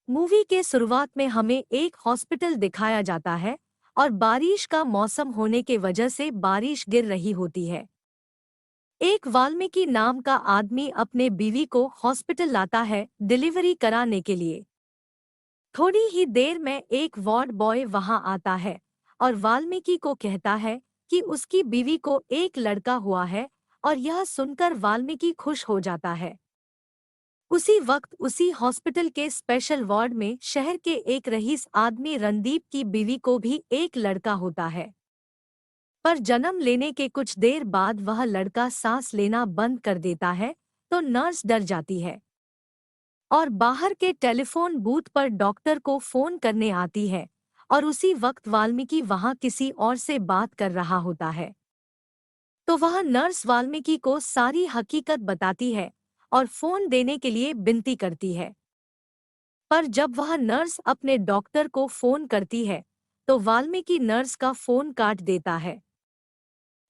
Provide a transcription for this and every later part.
Movie के शुरुआत में हमें एक हॉस्पिटल दिखाया जाता है और बारिश का मौसम होने के वजह से बारिश गिर रही होती है। एक वाल्मीकि नाम का आदमी अपने बीवी को हॉस्पिटल लाता है डिलीवरी कराने के लिए। थोड़ी ही देर में एक वार्ड बॉय वहां आता है और वाल्मीकि को कहता है कि उसकी बीवी को एक लड़का हुआ है और यह सुनकर वाल्मीकि खुश हो जाता है। उसी वक्त उसी हॉस्पिटल के स्पेशल वार्ड में शहर के एक रईस आदमी रणदीप की बीवी को भी एक लड़का होता है। पर जन्म लेने के कुछ देर बाद वह लड़का सांस लेना बंद कर देता है तो नर्स डर जाती है और बाहर के टेलीफोन बूथ पर डॉक्टर को फोन करने आती है। और उसी वक्त वाल्मीकि वहां किसी और से बात कर रहा होता है। तो वह नर्स वाल्मीकि को सारी हकीकत बताती है और फोन देने के लिए विनती करती है। पर जब वह नर्स अपने डॉक्टर को फोन करती है तो वाल्मीकि नर्स का फोन काट देता है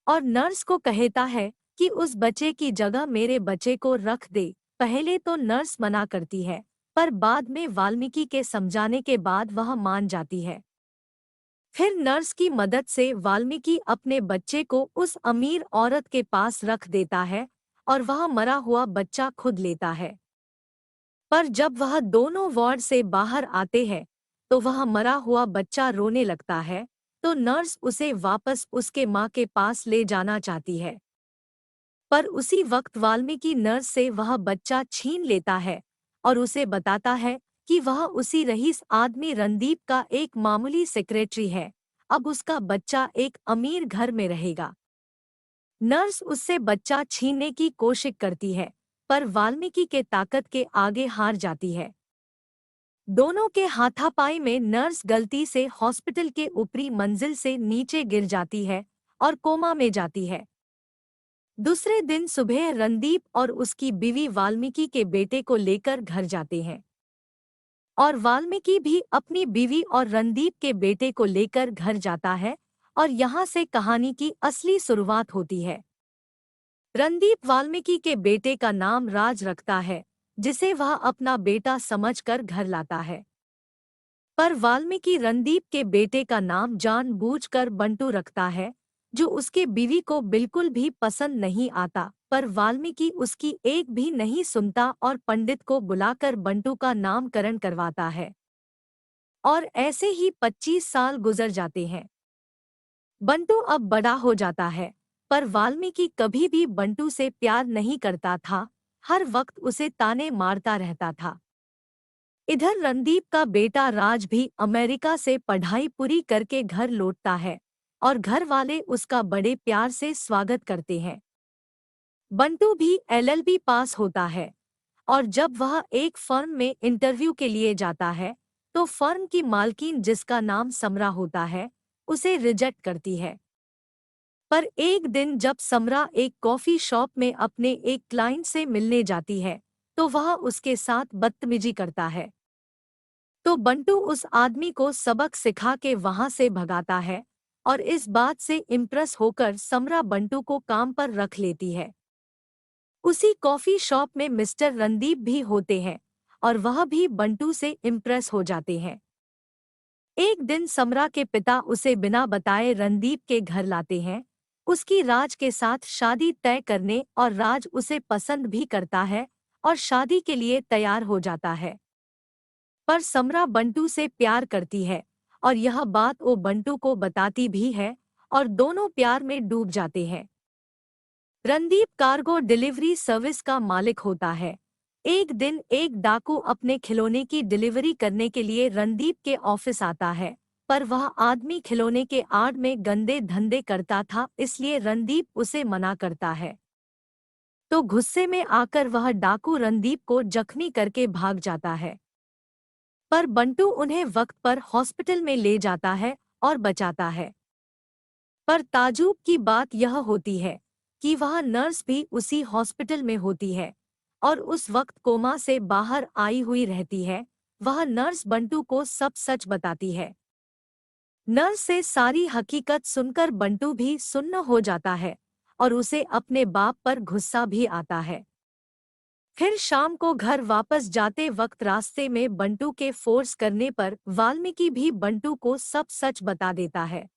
और नर्स को कहता है कि उस बच्चे की जगह मेरे बच्चे को रख दे। पहले तो नर्स मना करती है पर बाद में वाल्मीकि के समझाने के बाद वह मान जाती है। फिर नर्स की मदद से वाल्मीकि अपने बच्चे को उस अमीर औरत के पास रख देता है और वह मरा हुआ बच्चा खुद लेता है। पर जब वह दोनों वार्ड से बाहर आते हैं तो वह मरा हुआ बच्चा रोने लगता है तो नर्स उसे वापस उसके माँ के पास ले जाना चाहती है। पर उसी वक्त वाल्मीकि नर्स से वह बच्चा छीन लेता है और उसे बताता है कि वह उसी रईस आदमी रणदीप का एक मामूली सेक्रेटरी है। अब उसका बच्चा एक अमीर घर में रहेगा। नर्स उससे बच्चा छीनने की कोशिश करती है पर वाल्मीकि के ताकत के आगे हार जाती है। दोनों के हाथापाई में नर्स गलती से हॉस्पिटल के ऊपरी मंजिल से नीचे गिर जाती है और कोमा में जाती है। दूसरे दिन सुबह रणदीप और उसकी बीवी वाल्मीकि के बेटे को लेकर घर जाते हैं और वाल्मीकि भी अपनी बीवी और रणदीप के बेटे को लेकर घर जाता है और यहाँ से कहानी की असली शुरुआत होती है। रणदीप वाल्मीकि के बेटे का नाम राज रखता है जिसे वह अपना बेटा समझकर घर लाता है। पर वाल्मीकि रणदीप के बेटे का नाम जानबूझकर बंटू रखता है जो उसके बीवी को बिल्कुल भी पसंद नहीं आता। पर वाल्मीकि उसकी एक भी नहीं सुनता और पंडित को बुलाकर बंटू का नामकरण करवाता है और ऐसे ही 25 साल गुजर जाते हैं। बंटू अब बड़ा हो जाता है पर वाल्मीकि कभी भी बंटू से प्यार नहीं करता था, हर वक्त उसे ताने मारता रहता था। इधर रणदीप का बेटा राज भी अमेरिका से पढ़ाई पूरी करके घर लौटता है और घर वाले उसका बड़े प्यार से स्वागत करते हैं। बंटू भी एलएलबी पास होता है और जब वह एक फर्म में इंटरव्यू के लिए जाता है तो फर्म की मालकिन जिसका नाम समरा होता है उसे रिजेक्ट करती है। पर एक दिन जब समरा एक कॉफी शॉप में अपने एक क्लाइंट से मिलने जाती है तो वह उसके साथ बदतमीजी करता है। तो बंटू उस आदमी को सबक सिखा के वहां से भगाता है और इस बात से इम्प्रेस होकर समरा बंटू को काम पर रख लेती है। उसी कॉफी शॉप में मिस्टर रणदीप भी होते हैं और वह भी बंटू से इम्प्रेस हो जाते हैं। एक दिन समरा के पिता उसे बिना बताए रणदीप के घर लाते हैं उसकी राज के साथ शादी तय करने और राज उसे पसंद भी करता है और शादी के लिए तैयार हो जाता है। पर समरा बंटू से प्यार करती है और यह बात वो बंटू को बताती भी है और दोनों प्यार में डूब जाते हैं। रणदीप कार्गो डिलीवरी सर्विस का मालिक होता है। एक दिन एक डाकू अपने खिलौने की डिलीवरी करने के लिए रणदीप के ऑफिस आता है पर वह आदमी खिलौने के आड़ में गंदे धंधे करता था इसलिए रणदीप उसे मना करता है। तो गुस्से में आकर वह डाकू रणदीप को जख्मी करके भाग जाता है। पर बंटू उन्हें वक्त पर हॉस्पिटल में ले जाता है और बचाता है। पर ताजुब की बात यह होती है कि वह नर्स भी उसी हॉस्पिटल में होती है और उस वक्त कोमा से बाहर आई हुई रहती है। वह नर्स बंटू को सब सच बताती है। नर्स से सारी हकीकत सुनकर बंटू भी सुन्न हो जाता है और उसे अपने बाप पर गुस्सा भी आता है। फिर शाम को घर वापस जाते वक्त रास्ते में बंटू के फोर्स करने पर वाल्मीकि भी बंटू को सब सच बता देता है।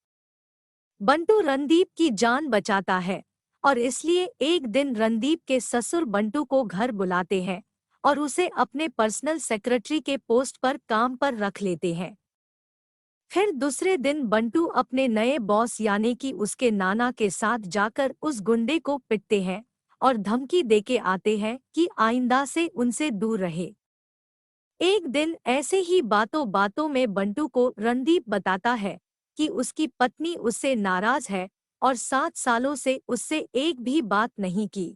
बंटू रणदीप की जान बचाता है और इसलिए एक दिन रणदीप के ससुर बंटू को घर बुलाते हैं और उसे अपने पर्सनल सेक्रेटरी के पोस्ट पर काम पर रख लेते हैं। फिर दूसरे दिन बंटू अपने नए बॉस यानी कि उसके नाना के साथ जाकर उस गुंडे को पिटते हैं और धमकी देके आते हैं कि आइंदा से उनसे दूर रहे। एक दिन ऐसे ही बातों बातों में बंटू को रणदीप बताता है कि उसकी पत्नी उससे नाराज है और 7 सालों से उससे एक भी बात नहीं की।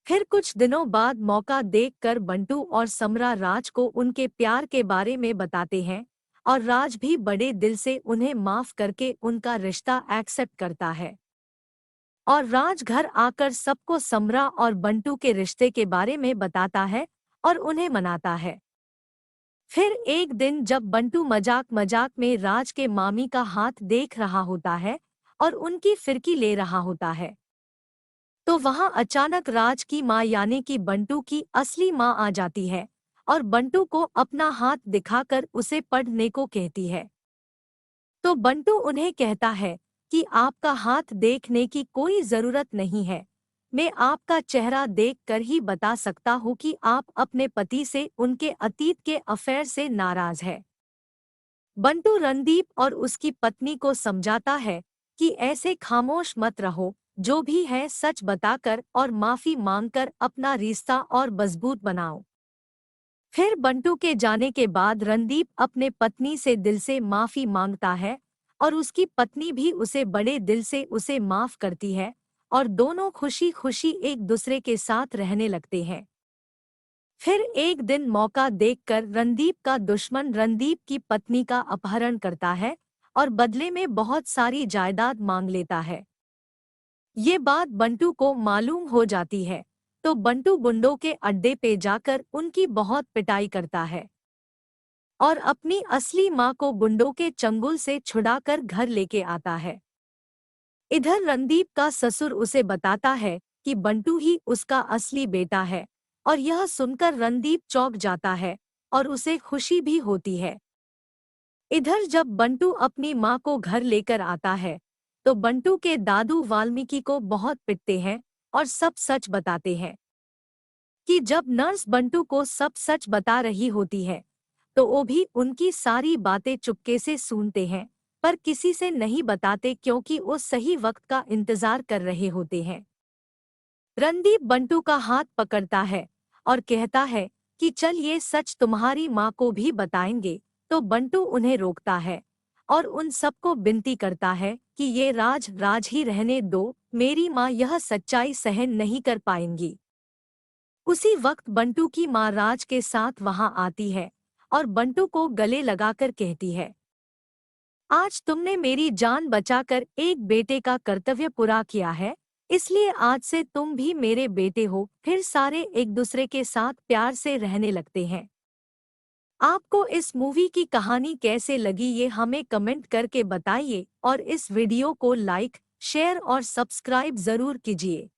फिर कुछ दिनों बाद मौका देखकर बंटू और समरा राज को उनके प्यार के बारे में बताते हैं और राज भी बड़े दिल से उन्हें माफ करके उनका रिश्ता एक्सेप्ट करता है। और राज घर आकर सबको समरा और बंटू के रिश्ते के बारे में बताता है और उन्हें मनाता है। फिर एक दिन जब बंटू मजाक मजाक में राज के मामी का हाथ देख रहा होता है और उनकी फिरकी ले रहा होता है, तो वहां अचानक राज की माँ यानी कि बंटू की असली माँ आ जाती है और बंटू को अपना हाथ दिखाकर उसे पढ़ने को कहती है। तो बंटू उन्हें कहता है कि आपका हाथ देखने की कोई जरूरत नहीं है, मैं आपका चेहरा देखकर ही बता सकता हूँ कि आप अपने पति से उनके अतीत के अफेयर से नाराज है। बंटू रणदीप और उसकी पत्नी को समझाता है कि ऐसे खामोश मत रहो, जो भी है सच बताकर और माफी मांगकर अपना रिश्ता और मजबूत बनाओ। फिर बंटू के जाने के बाद रणदीप अपने पत्नी से दिल से माफी मांगता है और उसकी पत्नी भी उसे बड़े दिल से उसे माफ करती है और दोनों खुशी खुशी एक दूसरे के साथ रहने लगते हैं। फिर एक दिन मौका देखकर रणदीप का दुश्मन रणदीप की पत्नी का अपहरण करता है और बदले में बहुत सारी जायदाद मांग लेता है। ये बात बंटू को मालूम हो जाती है, तो बंटू गुंडों के अड्डे पे जाकर उनकी बहुत पिटाई करता है और अपनी असली माँ को गुंडों के चंगुल से छुड़ाकर घर लेके आता है। इधर रणदीप का ससुर उसे बताता है कि बंटू ही उसका असली बेटा है और यह सुनकर रणदीप चौंक जाता है और उसे खुशी भी होती है। इधर जब बंटू अपनी माँ को घर लेकर आता है, तो बंटू के दादू वाल्मीकि को बहुत पिटते हैं और सब सच बताते हैं कि जब नर्स बंटू को सब सच बता रही होती है, तो वो भी उनकी सारी बातें चुपके से सुनते हैं, पर किसी से नहीं बताते क्योंकि वो सही वक्त का इंतजार कर रहे होते हैं। रणदीप बंटू का हाथ पकड़ता है और कहता है कि चल ये सच तुम्हारी माँ को भी बताएंगे, तो बंटू उन्हें रोकता है और उन सबको विनती करता है कि ये राज राज ही रहने दो, मेरी माँ यह सच्चाई सहन नहीं कर पाएंगी। उसी वक्त बंटू की माँ राज के साथ वहां आती है और बंटू को गले लगाकर कहती है, आज तुमने मेरी जान बचाकर एक बेटे का कर्तव्य पूरा किया है, इसलिए आज से तुम भी मेरे बेटे हो। फिर सारे एक दूसरे के साथ प्यार से रहने लगते हैं। आपको इस मूवी की कहानी कैसे लगी ये हमें कमेंट करके बताइए और इस वीडियो को लाइक, शेयर और सब्सक्राइब जरूर कीजिए।